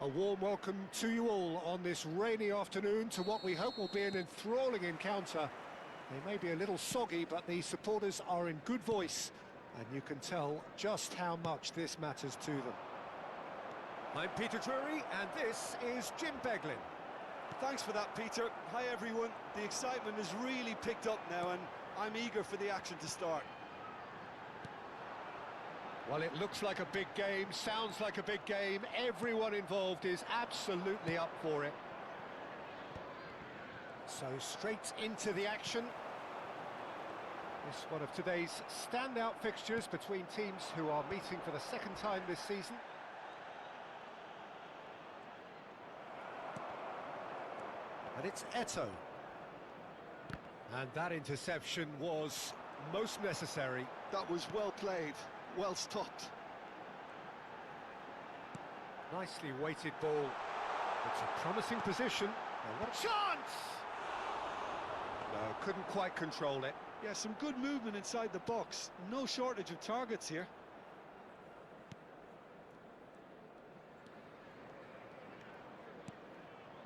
A warm welcome to you all on this rainy afternoon to what we hope will be an enthralling encounter. They may be a little soggy, but the supporters are in good voice, and you can tell just how much this matters to them. I'm Peter Drury, and this is Jim Beglin. Thanks for that, Peter. Hi, everyone. The excitement has really picked up now, and I'm eager for the action to start. Well, it looks like a big game, sounds like a big game. Everyone involved is absolutely up for it. So straight into the action. It's one of today's standout fixtures between teams who are meeting for the second time this season. And it's Eto'o. And that interception was most necessary. That was well played, well stopped. Nicely weighted ball. It's a promising position. And what a chance! No, couldn't quite control it. Yeah, some good movement inside the box. No shortage of targets here.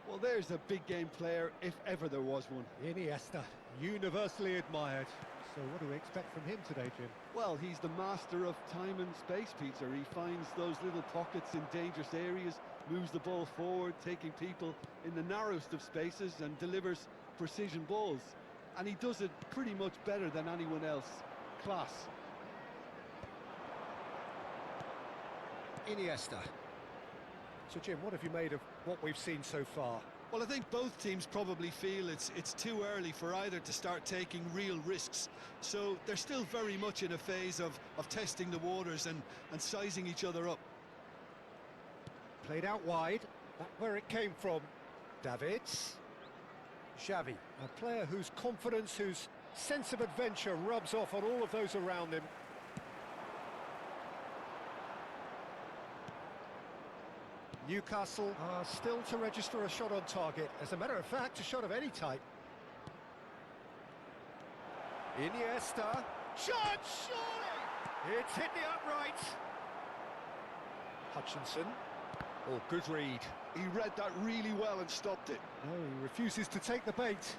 Well, there's a big game player, if ever there was one. Iniesta, universally admired. So what do we expect from him today, Jim? Well, he's the master of time and space, Peter. He finds those little pockets in dangerous areas, moves the ball forward, taking people in the narrowest of spaces and delivers precision balls. And he does it pretty much better than anyone else. Class. Iniesta. So, Jim, what have you made of what we've seen so far? Well, I think both teams probably feel it's too early for either to start taking real risks. So they're still very much in a phase of testing the waters and sizing each other up. Played out wide, that's where it came from. Davids. Xavi, a player whose confidence, whose sense of adventure rubs off on all of those around him. Newcastle are still to register a shot on target. As a matter of fact, a shot of any type. Iniesta. Shot, surely! It's hit the upright. Hutchinson. Oh, good read. He read that really well and stopped it. No, he refuses to take the bait.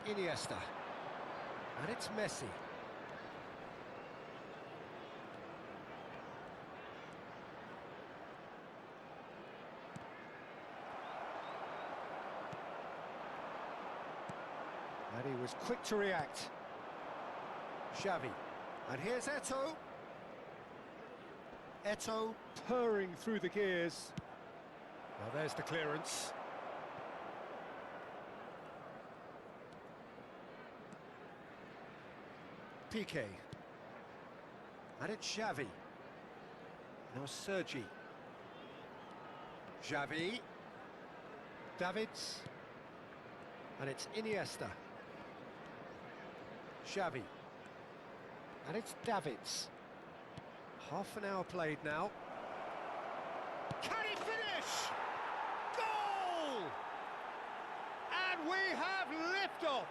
Iniesta. And it's Messi. And he was quick to react. Xavi. And here's Eto'o. Eto'o purring through the gears. Now there's the clearance. Piqué. And it's Xavi. Now Sergi. Xavi. Davids. And it's Iniesta. Xavi. And it's Davids. Half an hour played now. Can he finish? Goal! And we have liftoff!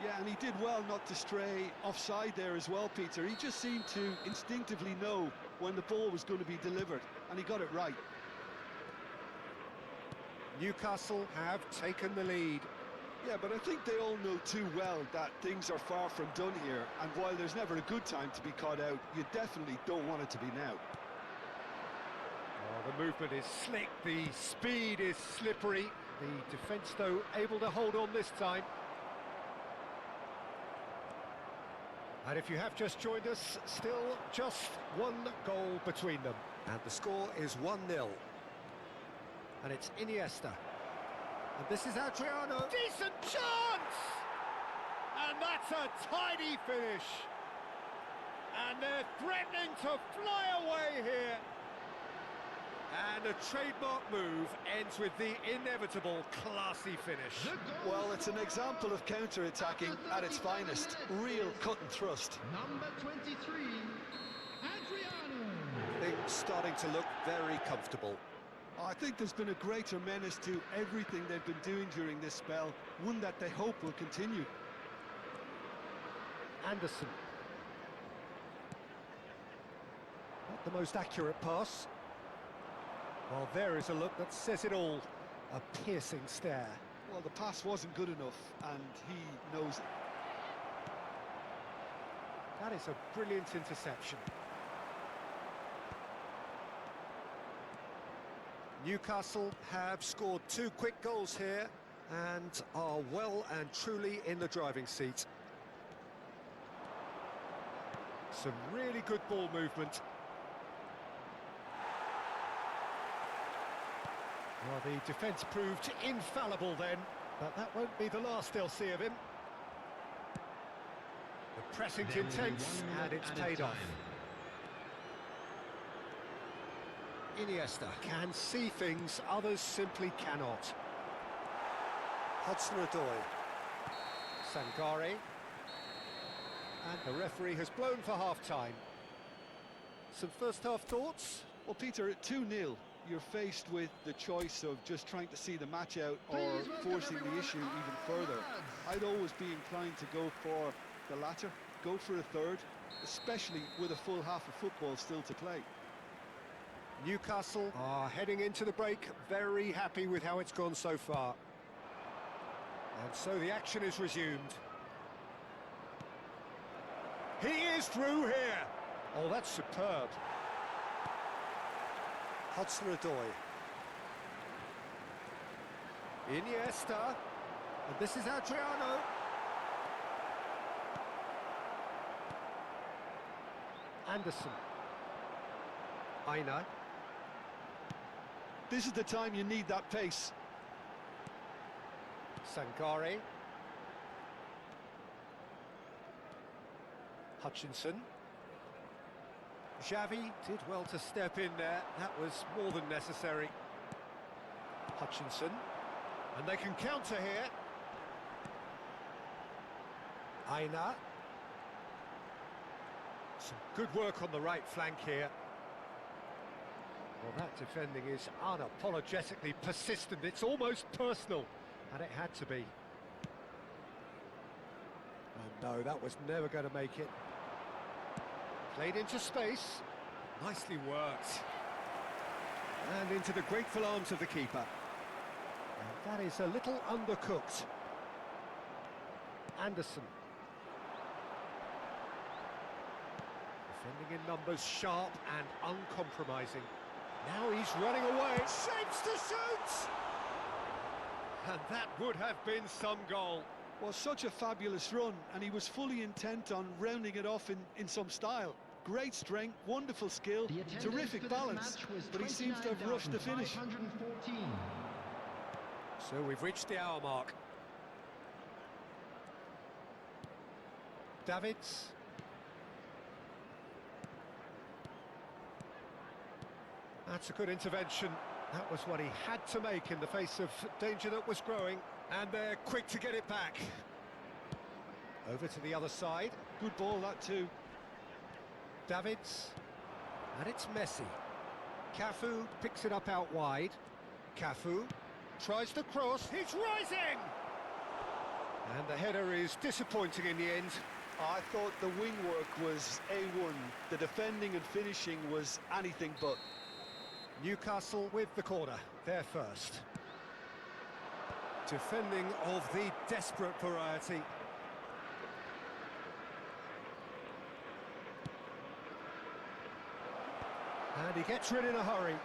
Yeah, and he did well not to stray offside there as well, Peter. He just seemed to instinctively know when the ball was going to be delivered, and he got it right. Newcastle have taken the lead. Yeah, but I think they all know too well that things are far from done here, and while there's never a good time to be caught out, you definitely don't want it to be now. Oh, the movement is slick, the speed is slippery. The defence, though, able to hold on this time. And if you have just joined us, still just one goal between them. And the score is 1-0. And it's Iniesta. And this is Adriano. Decent chance! And that's a tidy finish. And they're threatening to fly away here. And a trademark move ends with the inevitable classy finish. Well, it's an example of counter-attacking at its finest. Real cut and thrust. Number 23, Adriano. Things starting to look very comfortable. I think there's been a greater menace to everything they've been doing during this spell, one that they hope will continue. Anderson. Not the most accurate pass. Well, there is a look that says it all. A piercing stare. Well, the pass wasn't good enough, and he knows it. That is a brilliant interception. Newcastle have scored 2 quick goals here and are well and truly in the driving seat. Some really good ball movement. Well, the defence proved infallible then, but that won't be the last they'll see of him. The pressing's intense, and it's paid off. Iniesta can see things others simply cannot. Hudson-Odoi. Sangare. And the referee has blown for half-time. Some first-half thoughts? Well, Peter, at 2-0, you're faced with the choice of just trying to see the match out or forcing the issue even further. I'd always be inclined to go for the latter, go for a third, especially with a full half of football still to play. Newcastle are heading into the break, very happy with how it's gone so far. And so the action is resumed. He is through here! Oh, that's superb. Hudson-Odoi. Iniesta. And this is Adriano. Anderson. Aina. This is the time you need that pace. Sangare. Hutchinson. Xavi did well to step in there. That was more than necessary. Hutchinson. And they can counter here. Aina. Some good work on the right flank here. Well, that defending is unapologetically persistent. It's almost personal, and it had to be. Oh no, that was never going to make it. Played into space. Nicely worked. And into the grateful arms of the keeper. And that is a little undercooked. Anderson. Defending in numbers, sharp and uncompromising. Now he's running away. Shapes to shoot! And that would have been some goal. Well, such a fabulous run, and he was fully intent on rounding it off in some style. Great strength, wonderful skill, terrific balance, but he seems to have rushed the finish. So we've reached the hour mark. Davids. That's a good intervention. That was what he had to make in the face of danger that was growing. And they're quick to get it back. Over to the other side. Good ball, that too. Davids. And it's Messi. Cafu picks it up out wide. Cafu tries to cross. He's rising! And the header is disappointing in the end. I thought the wing work was A1. The defending and finishing was anything but. Newcastle with the corner, they're first. Defending of the desperate variety. And he gets rid in a hurry.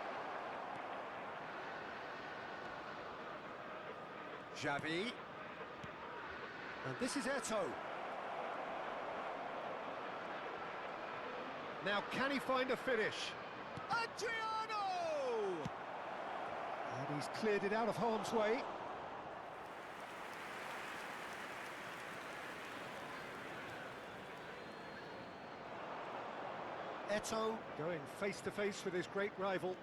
Xavi. And this is Eto'o. Now can he find a finish? Adriano! And he's cleared it out of harm's way. Eto'o going face-to-face with his great rival.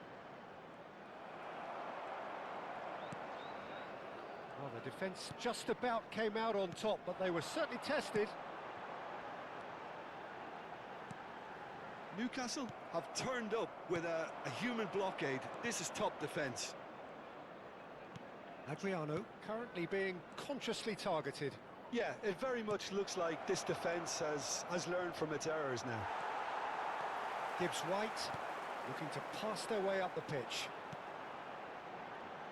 Well, the defence just about came out on top, but they were certainly tested. Newcastle have turned up with a human blockade. This is top defence. Adriano currently being consciously targeted. Yeah, it very much looks like this defence has learned from its errors now. Gibbs White looking to pass their way up the pitch.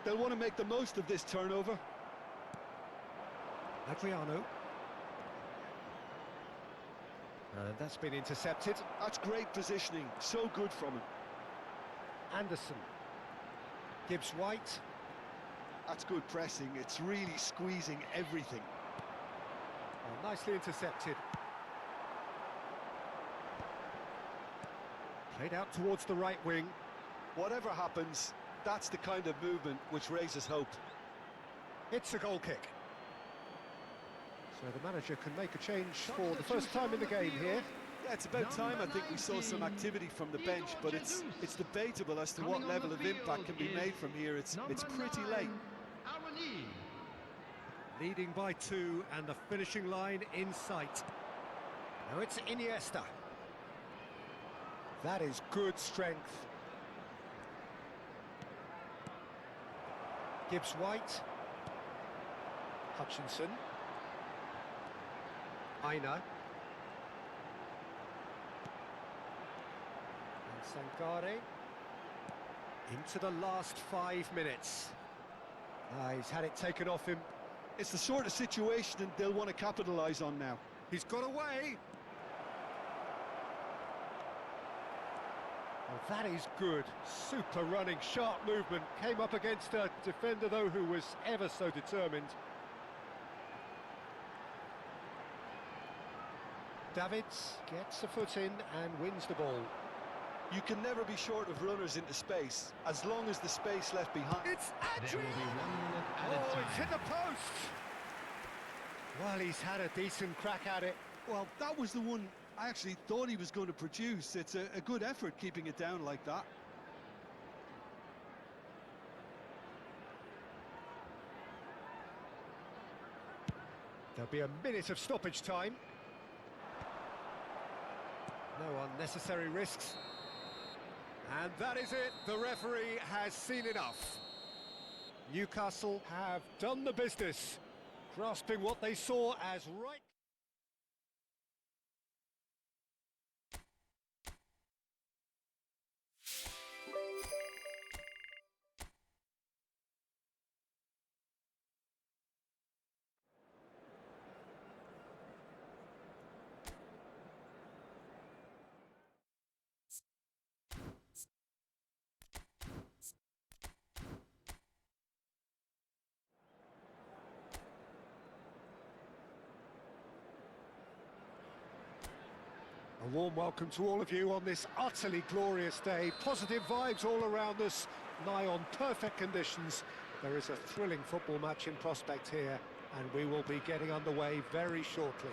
They'll want to make the most of this turnover. Adriano. And that's been intercepted. That's great positioning, so good from him. Anderson. Gibbs White. That's good pressing, it's really squeezing everything. Oh, nicely intercepted. Played out towards the right wing. Whatever happens, that's the kind of movement which raises hope. It's a goal kick. So the manager can make a change for the first time in the game here. Yeah, it's about time I think we saw some activity from the bench, but it's debatable as to what level of impact can be made from here. It's pretty late. Leading by 2 and the finishing line in sight. Now it's Iniesta. That is good strength. Gibbs White. Hutchinson. Aina. And Sankare. Into the last 5 minutes. He's had it taken off him. It's the sort of situation they'll want to capitalise on now. He's got away. Oh, that is good. Super running, sharp movement. Came up against a defender, though, who was ever so determined. Davids gets a foot in and wins the ball. You can never be short of runners into space, as long as the space left behind... It's Adrian! Oh, it's hit the post! Well, he's had a decent crack at it. Well, that was the one I actually thought he was going to produce. It's a good effort keeping it down like that. There'll be a minute of stoppage time. No unnecessary risks. And that is it. The referee has seen enough. Newcastle have done the business, grasping what they saw as right. A warm welcome to all of you on this utterly glorious day. Positive vibes all around us, nigh on perfect conditions. There is a thrilling football match in prospect here, and we will be getting underway very shortly.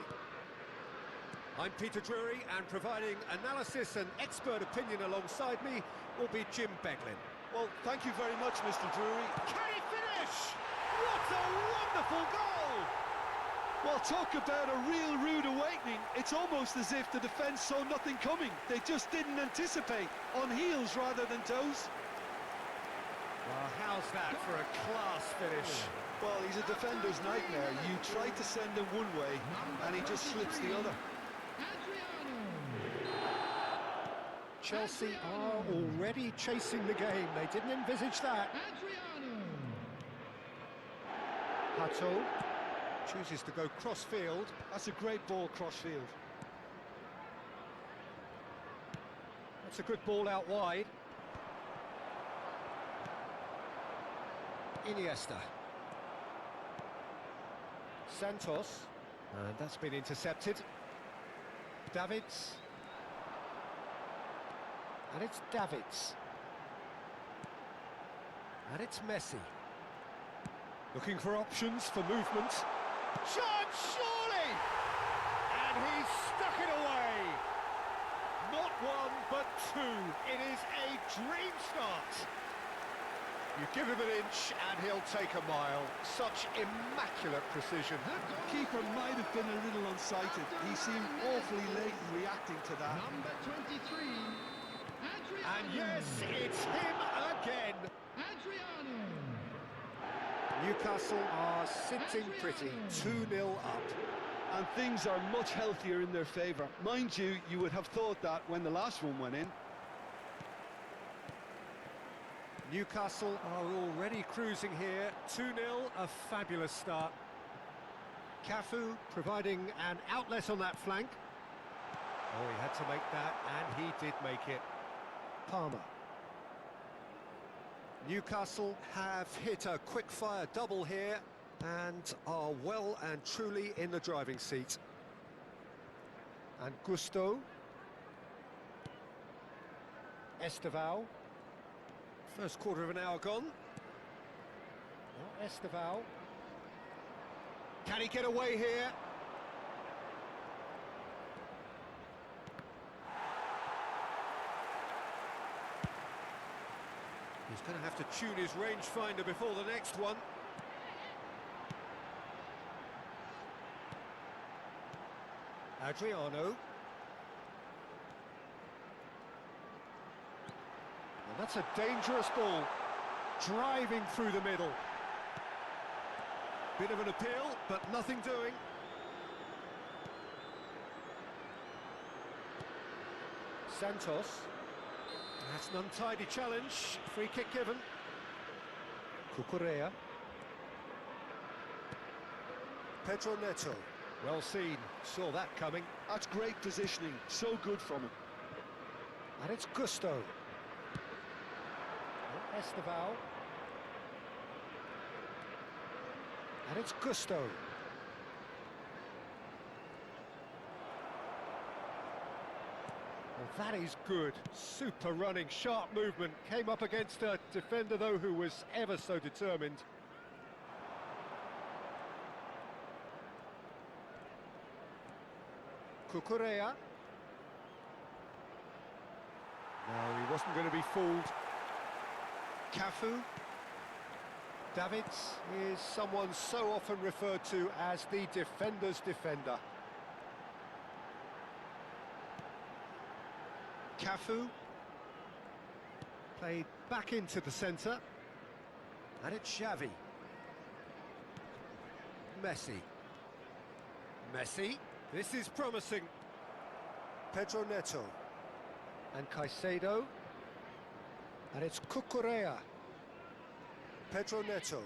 I'm Peter Drury, and providing analysis and expert opinion alongside me will be Jim Beglin. Well, thank you very much, Mr. Drury. Can he finish? What a wonderful goal! Well, talk about a real rude awakening. It's almost as if the defence saw nothing coming. They just didn't anticipate, on heels rather than toes. Well, how's that for a class finish? Well, he's a defender's nightmare. You try to send him one way, and he just slips the other. Chelsea are already chasing the game. They didn't envisage that. Hato chooses to go cross-field. That's a great ball cross-field. That's a good ball out wide. Iniesta. Santos. And that's been intercepted. Davids. And it's Davids. And it's Messi. Looking for options for movement. Shot, surely! And he's stuck it away. Not one, but two. It is a dream start. You give him an inch and he'll take a mile. Such immaculate precision. The keeper might have been a little unsighted. He seemed awfully late in reacting to that. Number 23, Adriano. And yes, it's him again. Adriano. Newcastle are sitting pretty, 2-0 up. And things are much healthier in their favour. Mind you, you would have thought that when the last one went in. Newcastle are already cruising here. 2-0, a fabulous start. Cafu providing an outlet on that flank. Oh, he had to make that, and he did make it. Palmer. Newcastle have hit a quick-fire double here and are well and truly in the driving seat. And Gusto. Esteval. First quarter of an hour gone. Well, Esteval. Can he get away here? He's going to have to tune his rangefinder before the next one. Adriano. Well, that's a dangerous ball. Driving through the middle. Bit of an appeal, but nothing doing. Santos. That's an untidy challenge. Free kick given. Cucurella. Pedro Neto. Well seen. Saw that coming. That's great positioning. So good from him. And it's Gusto. Esteval. And it's Gusto. Well, that is good. Super running, sharp movement. Came up against a defender, though, who was ever so determined. Cucurella. No, he wasn't going to be fooled. Cafu. Davids is someone so often referred to as the defender's defender. Cafu. Played back into the centre. And it's Xavi. Messi. Messi. This is promising. Pedro Neto. And Caicedo. And it's Cucurella. Pedro Neto.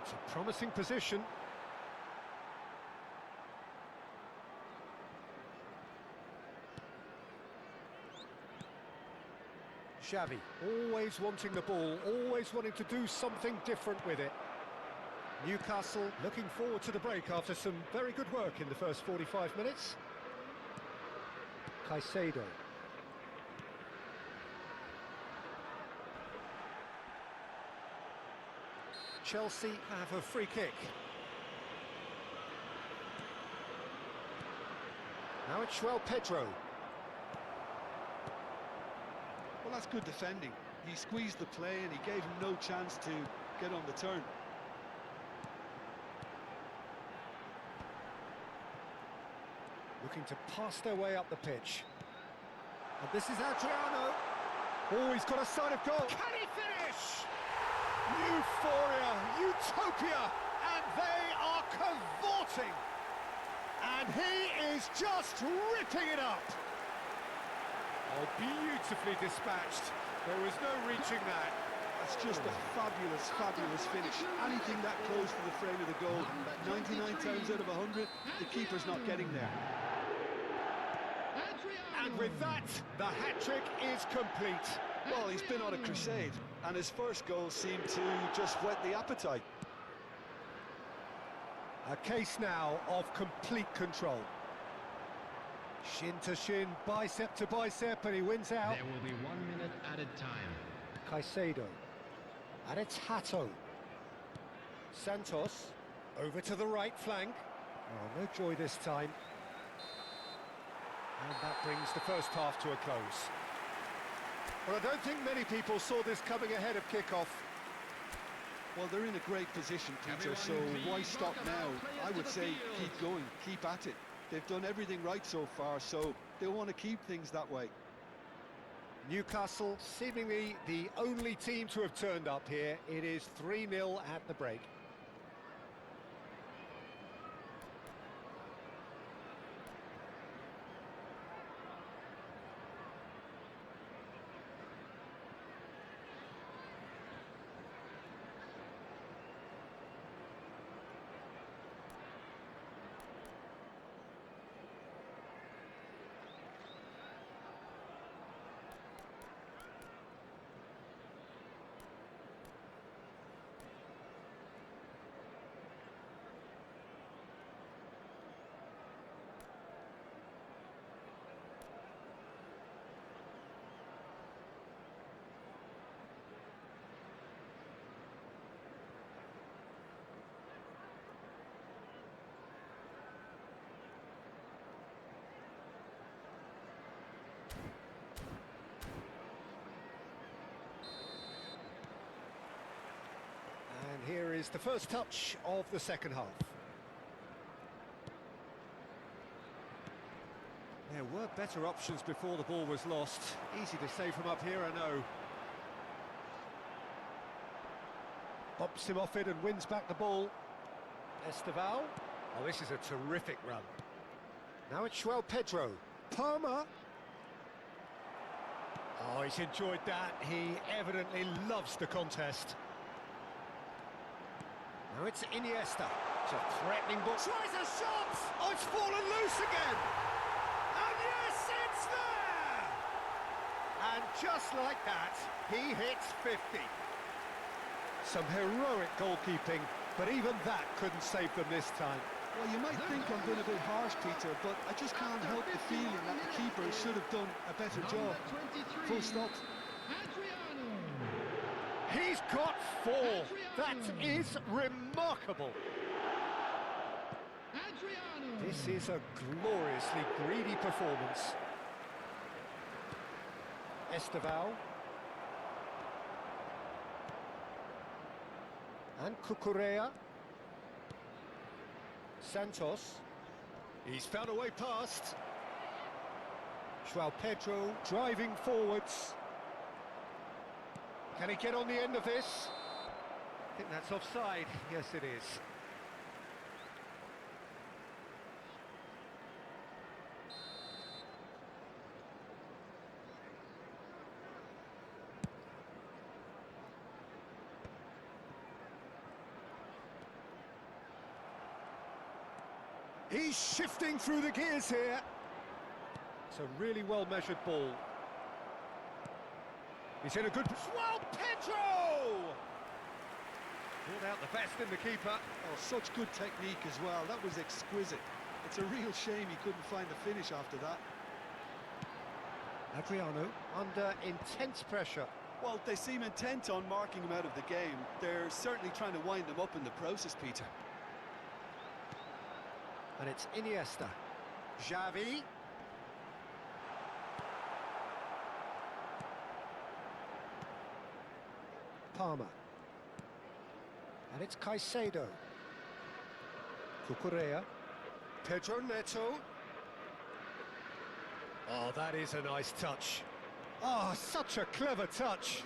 It's a promising position. Xavi, always wanting the ball, always wanting to do something different with it. Newcastle looking forward to the break after some very good work in the first 45 minutes. Caicedo. Chelsea have a free kick. Now it's João Pedro. Well, that's good defending. He squeezed the play and he gave him no chance to get on the turn. Looking to pass their way up the pitch. And this is Adriano. Oh, he's got a sight of goal. Can he finish? Euphoria, utopia, and they are cavorting. And he is just ripping it up. Oh, beautifully dispatched. There was no reaching that. That's just a fabulous, fabulous finish. Anything that close to the frame of the goal, 99 times out of 100, the keeper's not getting there. And with that, the hat-trick is complete. Well, he's been on a crusade, and his first goal seemed to just whet the appetite. A case now of complete control. Shin to shin, bicep to bicep, and he wins out. There will be 1 minute added time. Caicedo. And it's Hato. Santos. Over to the right flank. Oh, no joy this time. And that brings the first half to a close. Well, I don't think many people saw this coming ahead of kickoff. Well, they're in a great position, Peter, so why stop now? I would say keep going, keep at it. They've done everything right so far, so they want to keep things that way. Newcastle seemingly the only team to have turned up here. It is 3-0 at the break. is the first touch of the second half. There were better options before the ball was lost. Easy to say from up here, I know. Bumps him off it and wins back the ball. Esteval. Oh, this is a terrific run. Now it's João Pedro. Palmer. Oh, he's enjoyed that. He evidently loves the contest. Now it's Iniesta. It's a threatening ball. Tries a shot! Oh, it's fallen loose again! And yes, it's there! And just like that, he hits 50. Some heroic goalkeeping, but even that couldn't save them this time. Well, you might think I'm being a bit harsh, Peter, but I just can't help the feeling that the keeper should have done a better job. Full stop. Adriano. He's got 4. That is remarkable. Adriano. This is a gloriously greedy performance. Esteval. And Cucurella. Santos. He's found a way past. João Pedro driving forwards. Can he get on the end of this? I think that's offside. Yes, it is. He's shifting through the gears here. It's a really well-measured ball. He's in a good... João Pedro! Pulled out the best in the keeper. Oh, such good technique as well. That was exquisite. It's a real shame he couldn't find the finish after that. Adriano under intense pressure. Well, they seem intent on marking him out of the game. They're certainly trying to wind him up in the process, Peter. And it's Iniesta. Xavi. Palmer. And it's Caicedo. Cucurella. Pedro Neto. Oh, that is a nice touch. Oh, such a clever touch.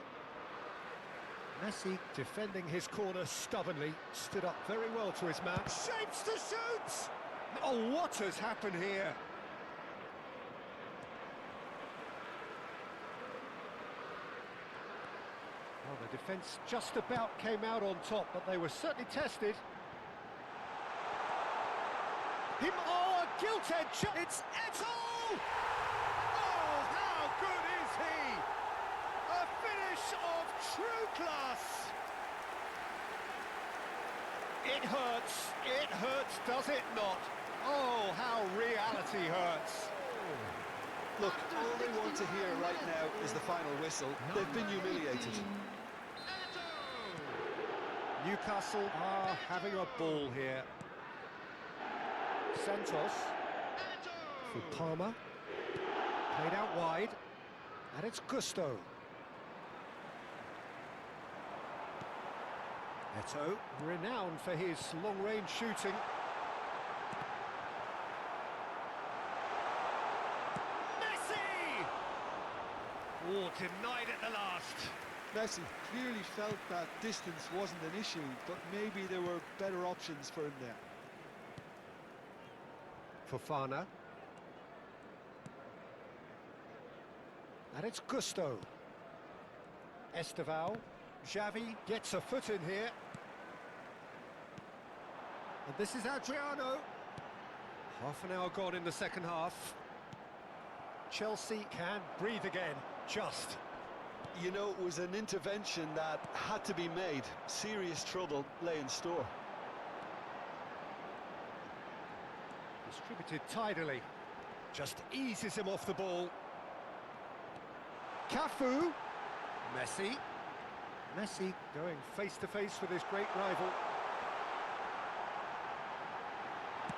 Messi defending his corner stubbornly. Stood up very well to his man. Shapes to shoot! Oh, what has happened here? Well, the defence just about came out on top, but they were certainly tested. Oh, a gilt-edged shot! It's Eto! Oh, how good is he? A finish of true class! It hurts, does it not? Oh, how reality hurts. Look, all they want to hear right now is the final whistle. They've been humiliated. Newcastle are having a ball here. Santos for Palmer. Played out wide. And it's Gusto. Eto, renowned for his long-range shooting. Messi! Oh, denied at the last. Messi clearly felt that distance wasn't an issue, but maybe there were better options for him there. Fofana. And it's Gusto. Esteval. Xavi gets a foot in here. And this is Adriano. Half an hour gone in the second half. Chelsea can breathe again, just. You know, it was an intervention that had to be made. Serious trouble lay in store. Distributed tidily. Just eases him off the ball. Cafu. Messi. Messi going face-to-face with his great rival.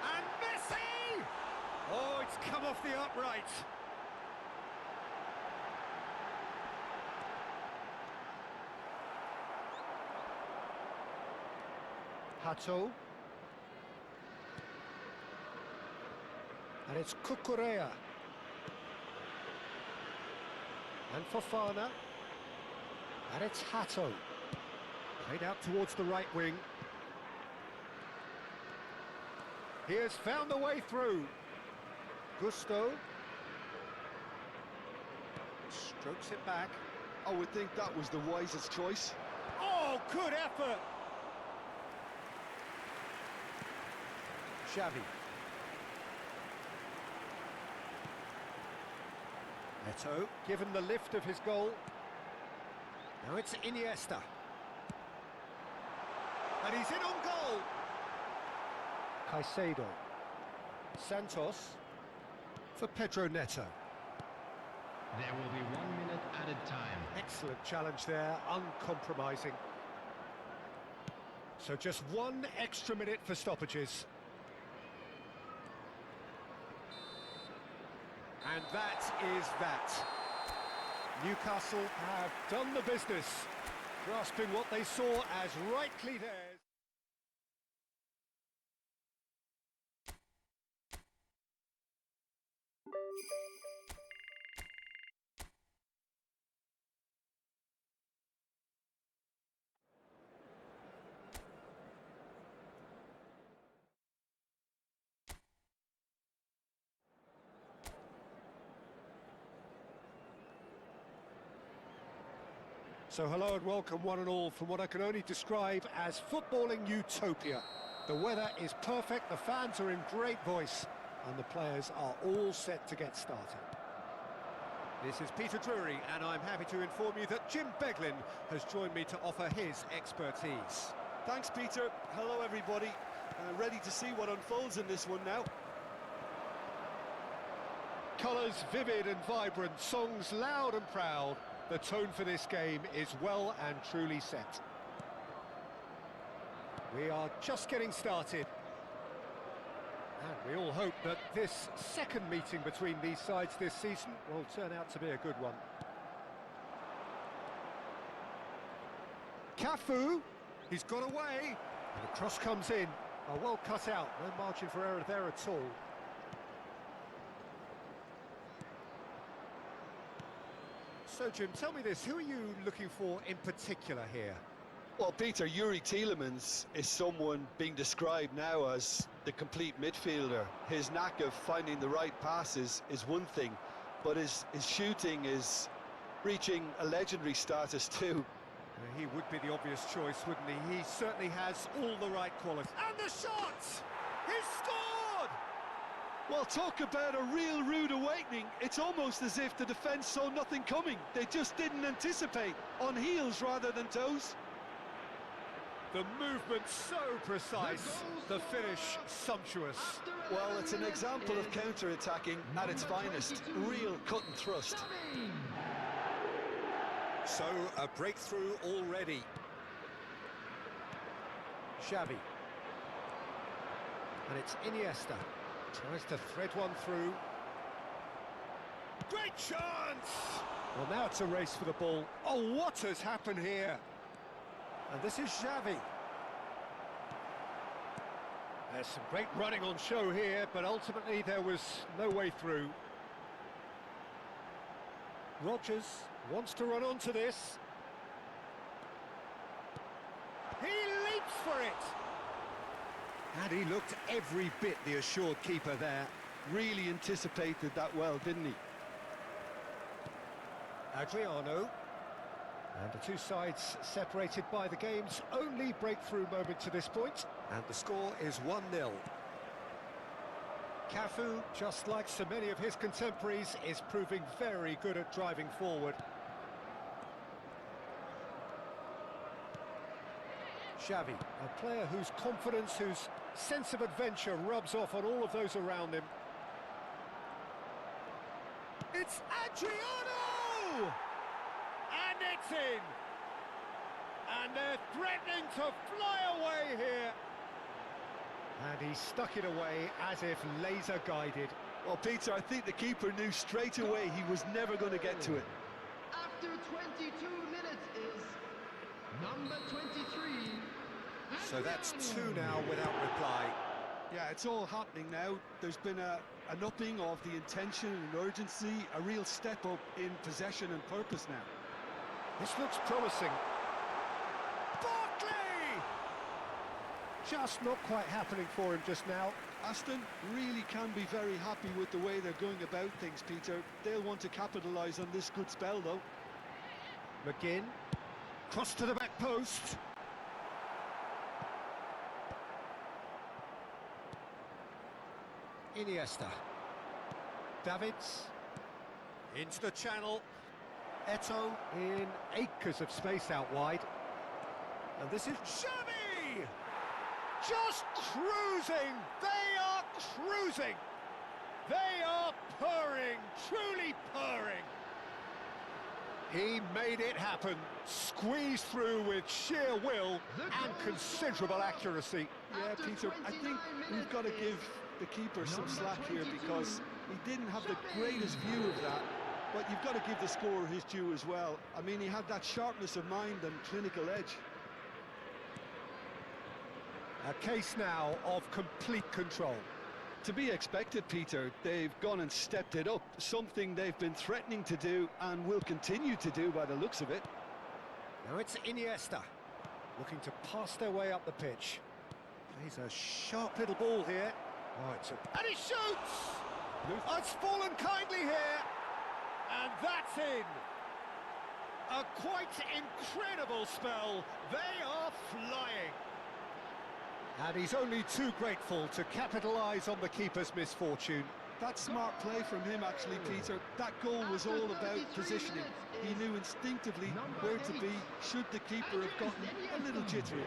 And Messi! Oh, it's come off the upright. Hato. And it's Cucurella. And Fofana. And it's Hato. Played out towards the right wing. He has found the way through. Gusto. Strokes it back. I would think that was the wisest choice. Oh, good effort! Xavi. Neto, given the lift of his goal. Now it's Iniesta. And he's in on goal! Caicedo. Santos for Pedro Neto. There will be 1 minute added time. Excellent challenge there, uncompromising. So just 1 extra minute for stoppages. And that is that. Newcastle have done the business, grasping what they saw as rightly theirs. So hello and welcome one and all from what I can only describe as footballing utopia. The weather is perfect, the fans are in great voice, and the players are all set to get started. This is Peter Drury, and I'm happy to inform you that Jim Beglin has joined me to offer his expertise. Thanks, Peter. Hello, everybody. Ready to see what unfolds in this one now. Colours vivid and vibrant, songs loud and proud. The tone for this game is well and truly set. We are just getting started. And we all hope that this second meeting between these sides this season will turn out to be a good one. Cafu, he's got away, and the cross comes in. Well cut out, no margin for error there at all. So, Jim, tell me this, who are you looking for in particular here? Well, Peter, Yuri Tielemans is someone being described now as the complete midfielder. His knack of finding the right passes is one thing, but his shooting is reaching a legendary status too. He would be the obvious choice, wouldn't he? He certainly has all the right qualities. And the shot! He scored! Well, talk about a real rude awakening. It's almost as if the defence saw nothing coming. They just didn't anticipate, on heels rather than toes. The movement so precise, the finish sumptuous. Well, it's an example of counter-attacking at its finest. Real cut and thrust. So, a breakthrough already. Xavi. And it's Iniesta. Tries to thread one through. Great chance! Well, now it's a race for the ball. Oh, what has happened here? And this is Xavi. There's some great running on show here, but ultimately there was no way through. Rodgers wants to run onto this. He leaps for it! And he looked every bit the assured keeper there. Really anticipated that well, didn't he? Adriano. And the two sides separated by the game's only breakthrough moment to this point. And the score is 1-0. Cafu, just like so many of his contemporaries, is proving very good at driving forward. Xavi, a player whose confidence, whose sense of adventure rubs off on all of those around him. It's Adriano! And it's in! And they're threatening to fly away here. And he stuck it away as if laser guided. Well, Peter, I think the keeper knew straight away he was never going to get to it. After 22 minutes is number 23, So that's two now without reply. Yeah, it's all happening now. There's been an upping of the intention and urgency, a real step up in possession and purpose now. This looks promising. Barkley! Just not quite happening for him just now. Aston really can be very happy with the way they're going about things, Peter. They'll want to capitalise on this good spell, though. McGinn, cross to the back post. Iniesta. Davids. Into the channel. Eto'o in acres of space out wide. And this is Xavi! Just cruising! They are cruising! They are purring, truly purring! He made it happen, squeezed through with sheer will and considerable accuracy. Yeah, Peter, I think we've got to give the keeper some slack here because he didn't have the greatest view of that, but you've got to give the scorer his due as well. I mean, he had that sharpness of mind and clinical edge. A case now of complete control. To be expected, Peter. They've gone and stepped it up, something they've been threatening to do and will continue to do by the looks of it. Now it's Iniesta, looking to pass their way up the pitch. Plays a sharp little ball here. Oh, and he shoots! Oh, it's fallen kindly here, and that's in. A quite incredible spell. They are flying. And he's only too grateful to capitalise on the keeper's misfortune. That's smart play from him, actually, Peter. That goal was all about positioning. He knew instinctively where to be should the keeper have gotten a little jittery.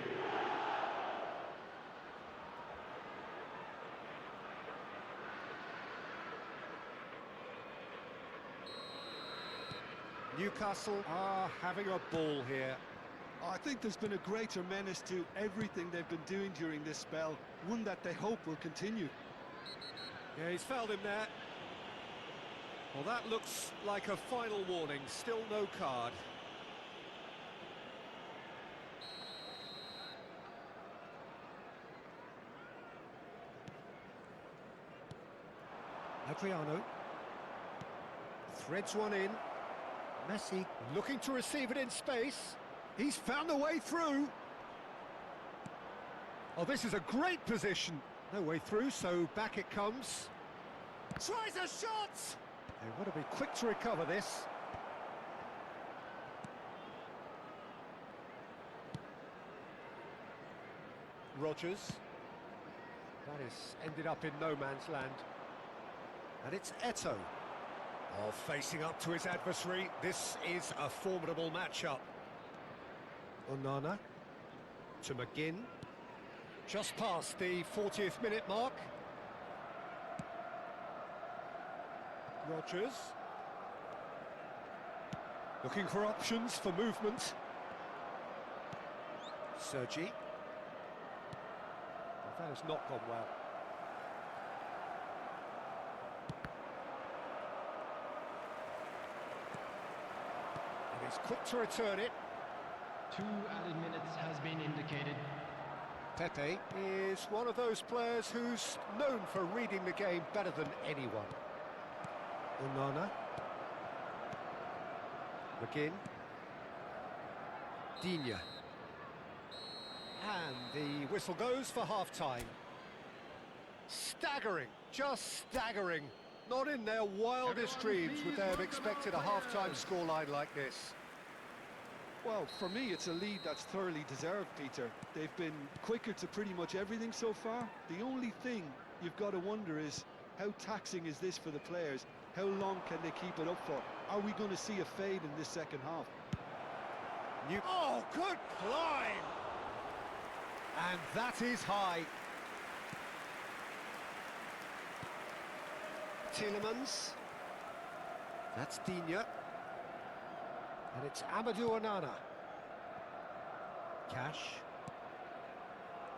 Newcastle are having a ball here. I think there's been a greater menace to everything they've been doing during this spell, one that they hope will continue. Yeah, he's fouled him there. Well, that looks like a final warning. Still no card. Adriano threads one in. Messi looking to receive it in space. He's found a way through. Oh, this is a great position. No way through, so back it comes. Tries a shot! They've got to be quick to recover this. Rodgers. That is ended up in no man's land. And it's Eto'o. Oh, facing up to his adversary. This is a formidable matchup. Onana to McGinn. Just past the 40th minute mark. Rodgers. Looking for options for movement. Sergi. That has not gone well. And he's quick to return it. 2 added minutes has been indicated. Pepe is one of those players who's known for reading the game better than anyone. Onana. McGinn. Digne. And the whistle goes for half-time. Staggering, just staggering. Not in their wildest dreams would they have expected a half-time scoreline like this. Well, for me, it's a lead that's thoroughly deserved, Peter. They've been quicker to pretty much everything so far. The only thing you've got to wonder is, how taxing is this for the players? How long can they keep it up for? Are we going to see a fade in this second half? Oh, good climb! And that is high. Tielemans. That's Digne. And it's Amadou Onana. Cash.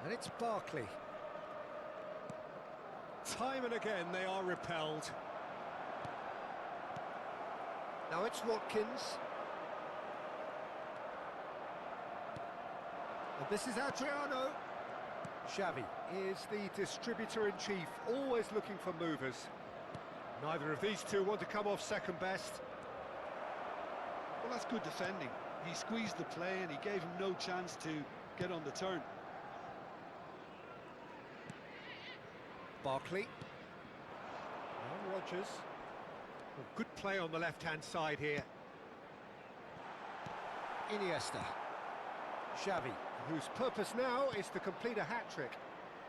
And it's Barkley. Time and again they are repelled. Now it's Watkins. And this is Adriano. Xavi is the distributor-in-chief, always looking for movers. Neither of these two want to come off second best. Well, that's good defending. He squeezed the play and he gave him no chance to get on the turn. Barkley. Now Rogers. Well, good play on the left-hand side here. Iniesta. Xavi, whose purpose now is to complete a hat-trick.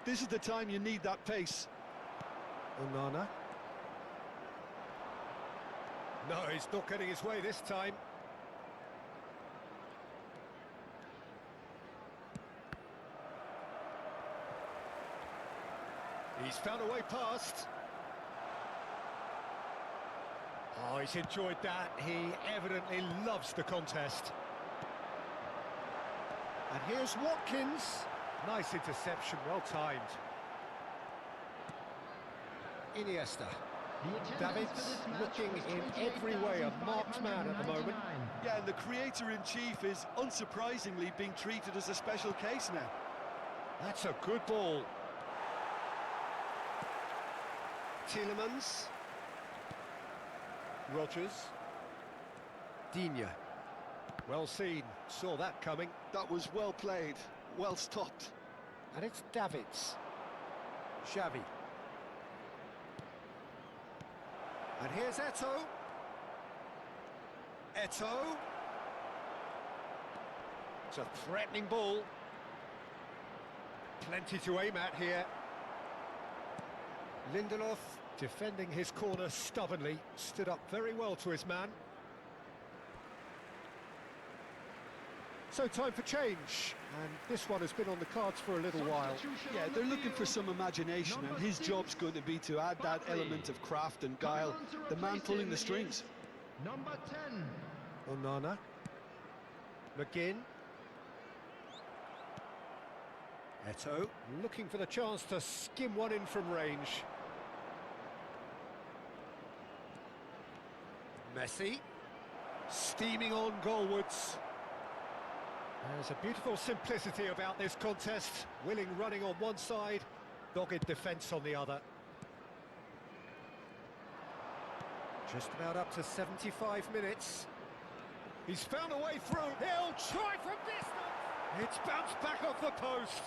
This is the time you need that pace. Onana. No, he's not getting his way this time. He's found a way past. Oh, he's enjoyed that. He evidently loves the contest. And here's Watkins. Nice interception, well timed. Iniesta. Davids looking in every way a marked man at the moment. Yeah, and the creator-in-chief is unsurprisingly being treated as a special case now. That's a good ball. Tielemans. Rogers. Digne. Well seen, saw that coming. That was well played, well stopped. And it's Davids. Xavi. And here's Eto'o. Eto'o. It's a threatening ball. Plenty to aim at here. Lindelof, defending his corner stubbornly, stood up very well to his man. So time for change, and this one has been on the cards for a little while. Yeah, they're looking for some imagination, and his job's going to be to add that element of craft and guile, the man pulling the strings. Number 10. Onana. McGinn. Eto'o, looking for the chance to skim one in from range. Messi. Steaming on goalwards. There's a beautiful simplicity about this contest. Willing running on one side, dogged defence on the other. Just about up to 75 minutes. He's found a way through. He'll try from distance. It's bounced back off the post.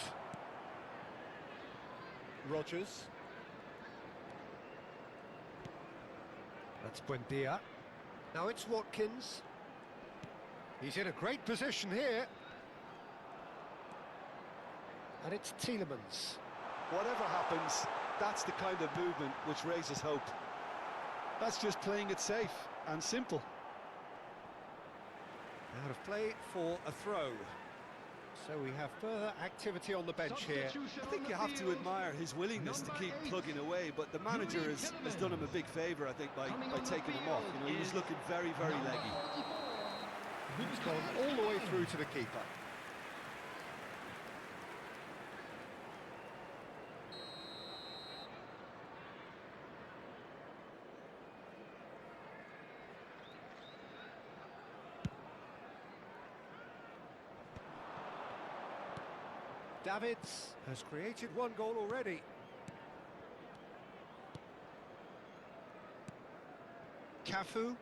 Rogers. That's Buendia. Now it's Watkins. He's in a great position here. And it's Tielemans. Whatever happens, that's the kind of movement which raises hope. That's just playing it safe and simple. Out of play for a throw. So we have further activity on the bench here. I think you have to admire his willingness to keep plugging away, but the manager has done him a big favour, I think, by taking him off. You know, he was looking very, very leggy. He's gone all the way through to the keeper. Davids has created one goal already. Cafu.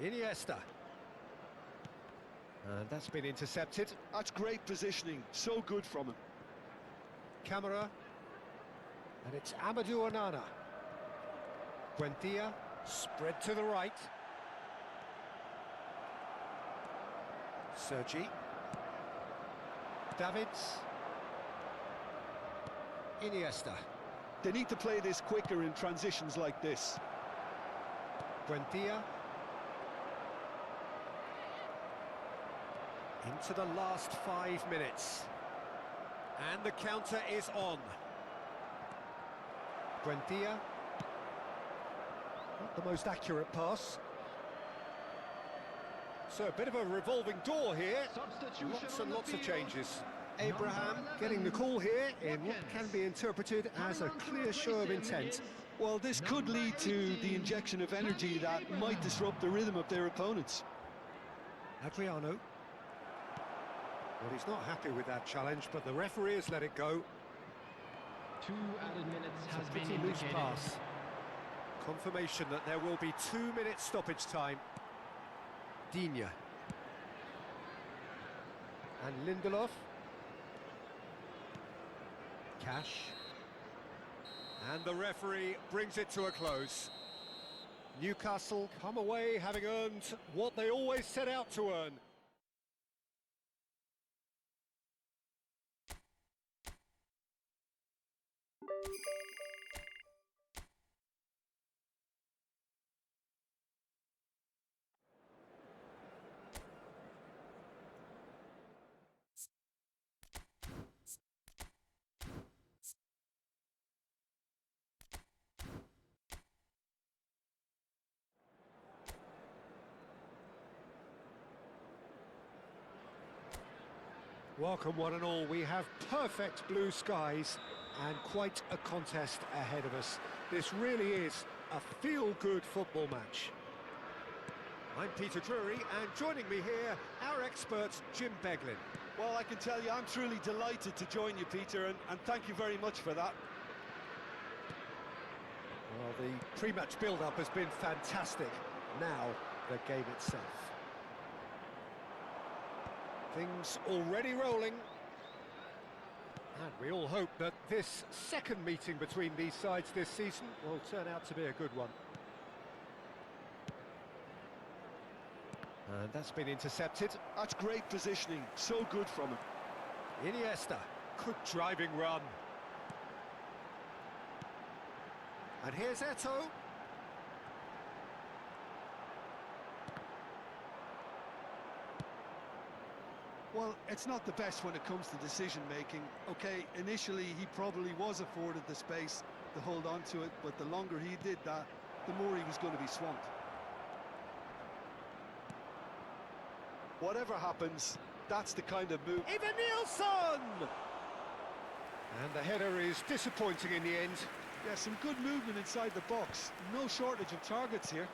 Iniesta. And that's been intercepted. That's great positioning, so good from him. Camera. And it's Amadou Onana. Buendia, spread to the right. Sergi. Davids. Iniesta. They need to play this quicker in transitions like this. Buendia. Into the last 5 minutes. And the counter is on. Buendia. Not the most accurate pass. So a bit of a revolving door here. Lots and lots of changes. Abraham getting the call here in what can be interpreted as a clear show of intent. Well, this could lead to the injection of energy that might disrupt the rhythm of their opponents. Adriano. Well, he's not happy with that challenge, but the referee has let it go. 2 added minutes has It's a been pretty loose indicated. pass. Confirmation that there will be 2 minutes stoppage time. Digne. And Lindelof. Cash. And the referee brings it to a close. Newcastle come away having earned what they always set out to earn. Welcome one and all, we have perfect blue skies and quite a contest ahead of us. This really is a feel-good football match. I'm Peter Drury, and joining me here, our expert Jim Beglin. Well, I can tell you I'm truly delighted to join you, Peter, and thank you very much for that. Well, the pre-match build-up has been fantastic. Now, the game itself. Things already rolling. And we all hope that this second meeting between these sides this season will turn out to be a good one. And that's been intercepted. That's great positioning, so good from him. Iniesta, good driving run. And here's Eto'o. Well, it's not the best when it comes to decision-making. Okay, initially he probably was afforded the space to hold on to it, but the longer he did that, the more he was going to be swamped. Whatever happens, that's the kind of move. Even Nielsen! And the header is disappointing in the end. Yeah, some good movement inside the box. No shortage of targets here.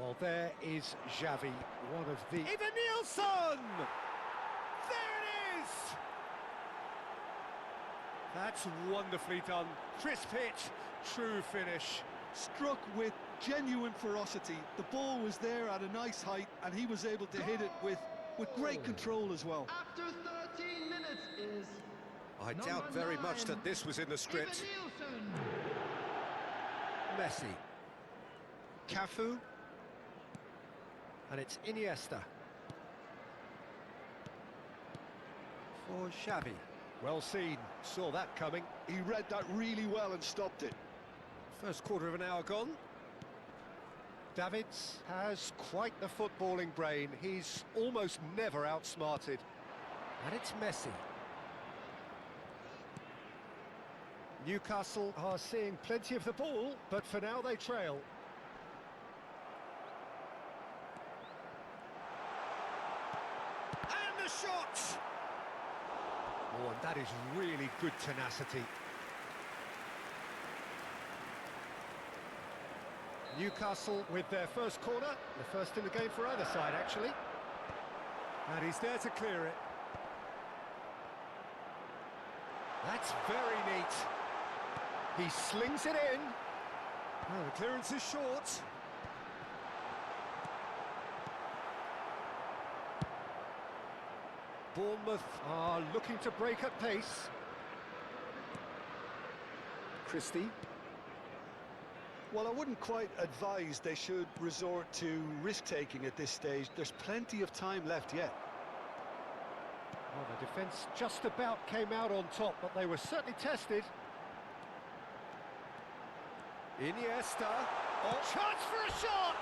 Well, there is Xavi, one of the... Even Nielsen! There it is! That's wonderfully done. Crisp hit, true finish. Struck with genuine ferocity. The ball was there at a nice height, and he was able to hit it with great control as well. After 13 minutes is I doubt very much that this was in the script. Messi. Cafu. And it's Iniesta. For Xavi. Well seen, saw that coming. He read that really well and stopped it. First quarter of an hour gone. Davids has quite the footballing brain. He's almost never outsmarted. And it's Messi. Newcastle are seeing plenty of the ball, but for now they trail. And the shot! Oh, and that is really good tenacity. Newcastle with their first corner, the first in the game for either side, actually. And he's there to clear it. That's very neat. He slings it in. Oh, the clearance is short. Bournemouth are looking to break at pace. Christie. Well, I wouldn't quite advise they should resort to risk-taking at this stage. There's plenty of time left yet. Well, the defence just about came out on top, but they were certainly tested. Iniesta. Oh, chance for a shot!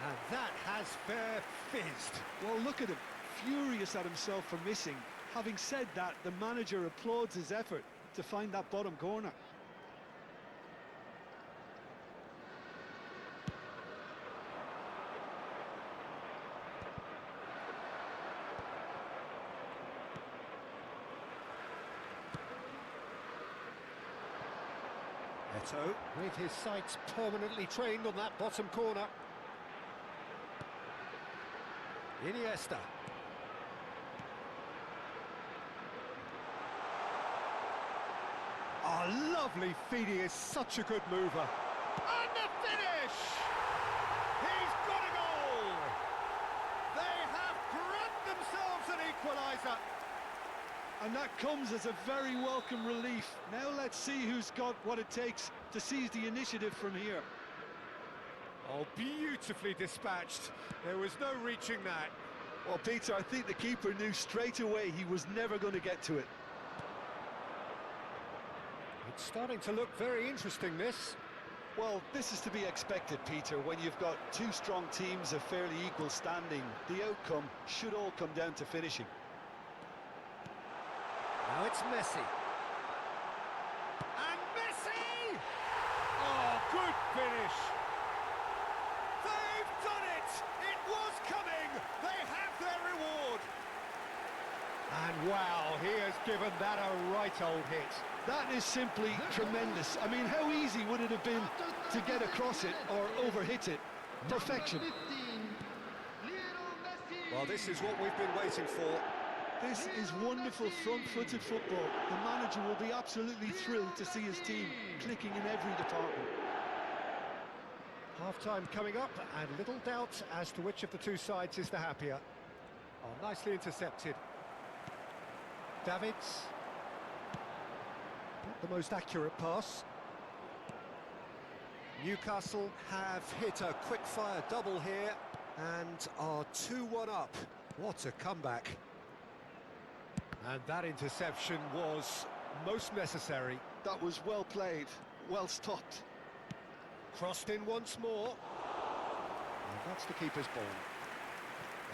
And that has fair fizzed. Well, look at him, furious at himself for missing. Having said that, the manager applauds his effort to find that bottom corner. Eto'o, with his sights permanently trained on that bottom corner. Iniesta. Oh, lovely feed, he is such a good mover. And the finish! He's got a goal! They have grabbed themselves an equaliser. And that comes as a very welcome relief. Now let's see who's got what it takes to seize the initiative from here. Oh, beautifully dispatched. There was no reaching that. Well, Peter, I think the keeper knew straight away he was never going to get to it. It's starting to look very interesting, this. Well, this is to be expected, Peter, when you've got two strong teams of fairly equal standing. The outcome should all come down to finishing. Now it's Messi. And Messi! Oh, good finish! They've done it! It was coming! They have their reward! And wow, he has given that a right old hit. That is simply tremendous. I mean, how easy would it have been to get across it or overhit it? Perfection. Well, this is what we've been waiting for. This is wonderful front-footed football. The manager will be absolutely thrilled to see his team clicking in every department. Half-time coming up, and little doubt as to which of the two sides is the happier. Oh, nicely intercepted. Davids. Not the most accurate pass. Newcastle have hit a quick-fire double here and are 2-1 up. What a comeback. And that interception was most necessary. That was well played, well stopped. Crossed in once more. And that's the keeper's ball.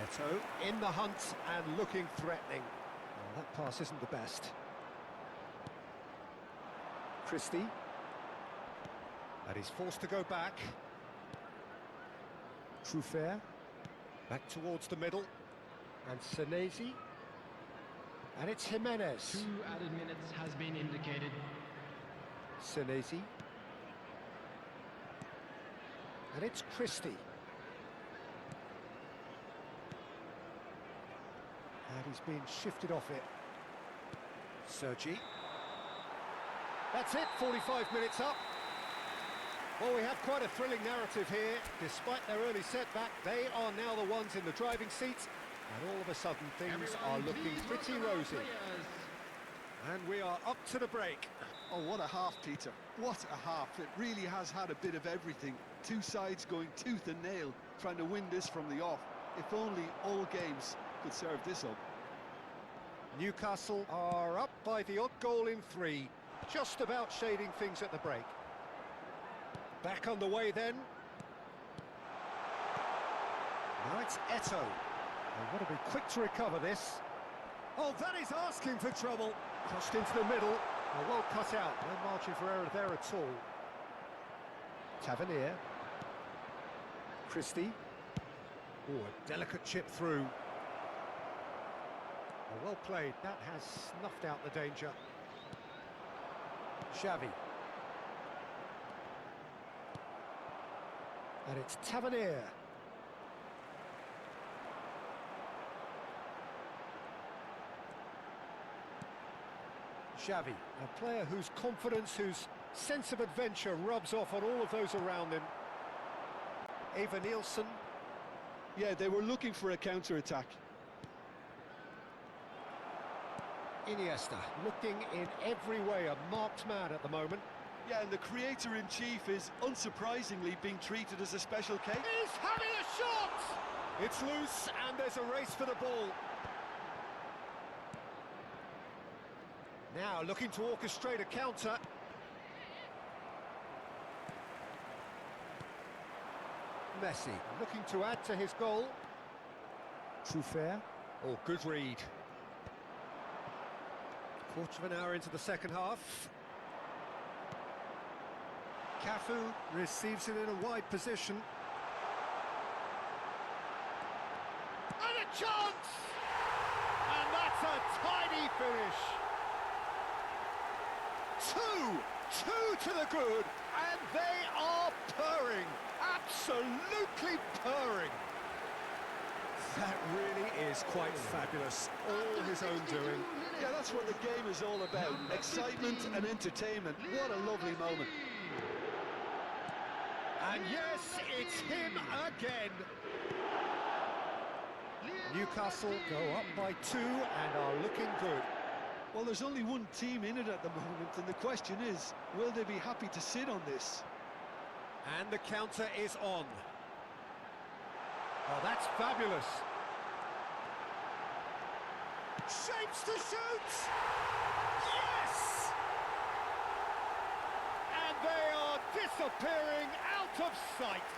Eto'o in the hunt and looking threatening. Well, that pass isn't the best. Christie. And he's forced to go back. Truffert. Back towards the middle. And Senesi. And it's Jimenez. 2 added minutes has been indicated. Senesi. And it's Christie. And he's been shifted off it. Sergi. That's it, 45 minutes up. Well, we have quite a thrilling narrative here. Despite their early setback, they are now the ones in the driving seat. And all of a sudden, things are looking pretty rosy. And we are up to the break. Oh, what a half, Peter. What a half. It really has had a bit of everything. Two sides going tooth and nail, trying to win this from the off. If only all games could serve this up. Newcastle are up by the odd goal in 3, just about shading things at the break. Back on the way then. Now it's Eto'o. They've got to be quick to recover this. Oh, that is asking for trouble. Crossed into the middle. Well cut out. No margin for error there at all. Tavernier. Christie. Oh, a delicate chip through. Well played. That has snuffed out the danger. Xavi. And it's Tavernier. Xavi, a player whose confidence, whose sense of adventure rubs off on all of those around him. Eva Nielsen. Yeah, they were looking for a counter-attack. Iniesta, looking in every way a marked man at the moment. Yeah, and the creator-in-chief is unsurprisingly being treated as a special case. He's having a shot! It's loose and there's a race for the ball. Now looking to orchestrate a counter. Messi looking to add to his goal. Truffert. Oh, good read. Quarter of an hour into the second half. Cafu receives it in a wide position. And a chance! And that's a tidy finish. Two to the good, and they are purring, absolutely purring. That really is quite fabulous. All his own doing. Yeah, that's what the game is all about. Excitement and entertainment. What a lovely moment. And yes, it's him again. Newcastle go up by 2 and are looking good. Well, there's only one team in it at the moment, and the question is, will they be happy to sit on this? And the counter is on. Oh, that's fabulous. Shapes to shoot! Yes! And they are disappearing out of sight.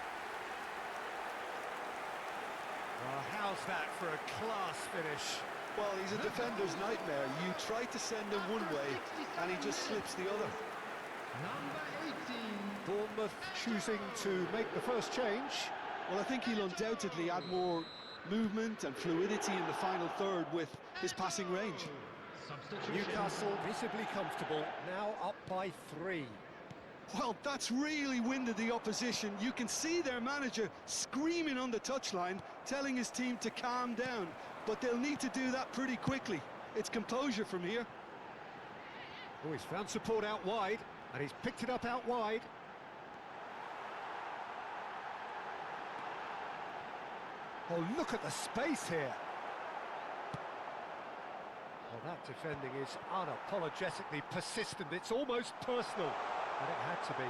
Well, how's that for a class finish? Well, he's a defender's nightmare. You try to send him one way, and he just slips the other. Number 18. Bournemouth choosing to make the first change. Well, I think he'll undoubtedly add more movement and fluidity in the final third with his passing range. Substitution. Newcastle visibly comfortable, now up by 3. Well, that's really winded the opposition. You can see their manager screaming on the touchline, telling his team to calm down. But they'll need to do that pretty quickly. It's composure from here. Oh, he's found support out wide, and he's picked it up out wide. Oh, look at the space here. Well, that defending is unapologetically persistent. It's almost personal, but it had to be.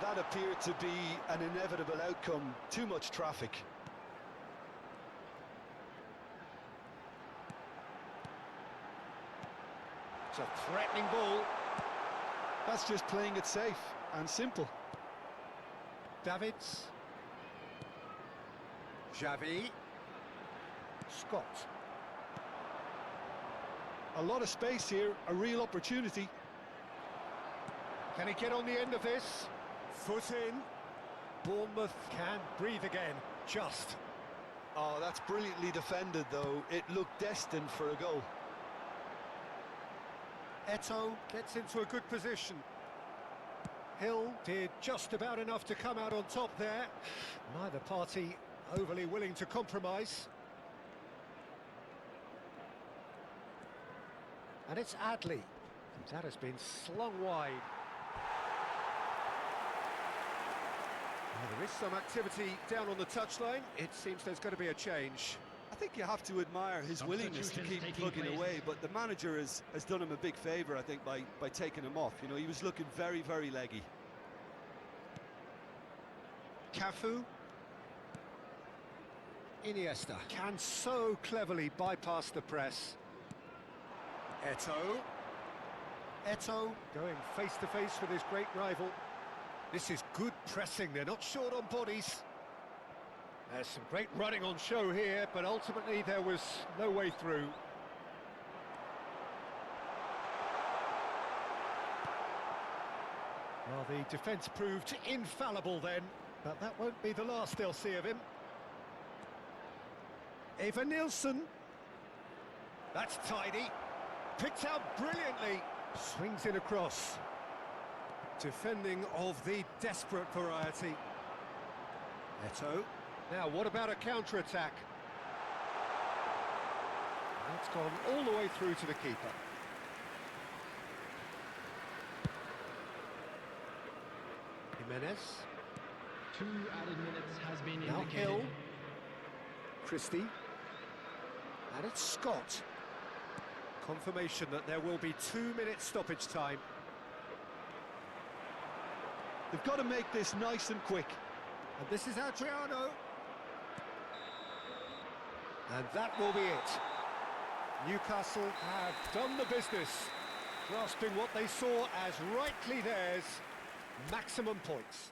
That appeared to be an inevitable outcome. Too much traffic. It's a threatening ball. That's just playing it safe and simple. Davids. Xavi. Scott. A lot of space here, a real opportunity. Can he get on the end of this? Foot in. Bournemouth can breathe again. Just. Oh, that's brilliantly defended, though. It looked destined for a goal. Eto'o gets into a good position. Hill did just about enough to come out on top there. Neither party overly willing to compromise. And it's Adley. That has been slung wide. Well, there is some activity down on the touchline. It seems there's going to be a change. I think you have to admire his willingness to keep Substitutions plugging taking away, but the manager has done him a big favour, I think, by taking him off. You know, he was looking very, very leggy. Cafu. Iniesta can so cleverly bypass the press. Eto'o. Eto'o going face to face with his great rival. This is good pressing, they're not short on bodies. There's some great running on show here, but ultimately there was no way through. Well, the defence proved infallible then, but that won't be the last they'll see of him. Eva Nilsson. That's tidy. Picked out brilliantly. Swings in across. Defending of the desperate variety. Eto'o. Now, what about a counter-attack? That's gone all the way through to the keeper. Jimenez. 2 added minutes has been Now indicated. Hill. Christie. And it's Scott. Confirmation that there will be 2 minutes stoppage time. They've got to make this nice and quick. And this is Adriano. And that will be it. Newcastle have done the business, grasping what they saw as rightly theirs, maximum points.